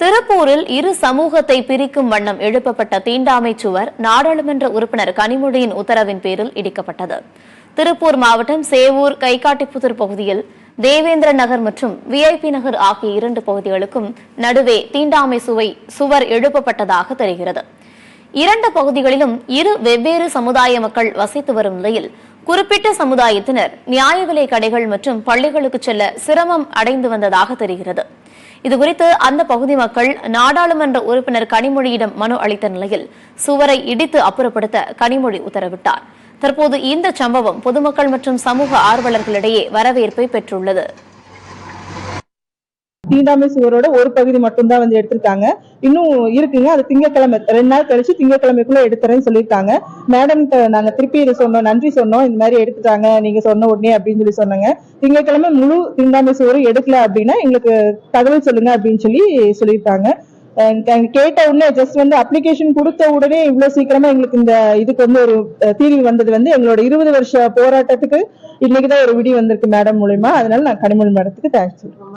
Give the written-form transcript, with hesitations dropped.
திருப்பூரில் இரு சமூகத்தை பிரிக்கும் வண்ணம் எழுப்பப்பட்ட தீண்டாமை சுவர் நாடாளுமன்ற உறுப்பினர் கனிமொழியின் உத்தரவின் பேரில் இடிக்கப்பட்டது. திருப்பூர் மாவட்டம் சேவூர் கைகாட்டிப்புதூர் பகுதியில் தேவேந்திர நகர் மற்றும் விஐபி நகர் ஆகிய இரண்டு பகுதிகளுக்கும் நடுவே தீண்டாமை சுவர் எழுப்பப்பட்டதாக தெரிகிறது. இரண்டு பகுதிகளிலும் இரு வெவ்வேறு சமுதாய மக்கள் வசித்து வரும் நிலையில் குறிப்பிட்ட சமுதாயத்தினர் நியாய விலை கடைகள் மற்றும் பள்ளிகளுக்கு செல்ல சிரமம் அடைந்து வந்ததாக தெரிகிறது. இதுகுறித்து அந்த பகுதி மக்கள் நாடாளுமன்ற உறுப்பினர் கனிமொழியிடம் மனு அளித்த நிலையில் சுவரை இடித்து அப்புறப்படுத்த கனிமொழி உத்தரவிட்டார். தற்போது இந்த சம்பவம் பொதுமக்கள் மற்றும் சமூக ஆர்வலர்களிடையே வரவேற்பை பெற்றுள்ளது. தீண்டாமை சுவரோட ஒரு பகுதி மட்டும்தான் எடுத்திருக்காங்க. இன்னும் இருக்குங்க. அது திங்கட்கிழமை 2 நாள் கழிச்சு திங்கட்கிழமைக்குள்ள எடுத்துறேன்னு சொல்லியிருக்காங்க. மேடம் நாங்க திருப்பி இதை சொன்னோம், நன்றி சொன்னோம். இந்த மாதிரி எடுத்துட்டாங்க நீங்க சொன்ன உடனே அப்படின்னு சொன்னாங்க. திங்கட்கிழமை முழு தீண்டாமை சுவரு எடுக்கல அப்படின்னா எங்களுக்கு தகவல் சொல்லுங்க அப்படின்னு சொல்லியிருக்காங்க. கேட்ட உடனே ஜஸ்ட் அப்ளிகேஷன் கொடுத்த உடனே இவ்வளவு சீக்கிரமா எங்களுக்கு இந்த இதுக்கு ஒரு தீர்வு வந்தது எங்களோட 20 வருஷ போராட்டத்துக்கு இன்னைக்குதான் ஒரு விடி வந்திருக்கு மேடம் மூலமா. அதனால நான் கனிமொழி மேடத்துக்கு தேங்க்ஸ் சொல்றேன்.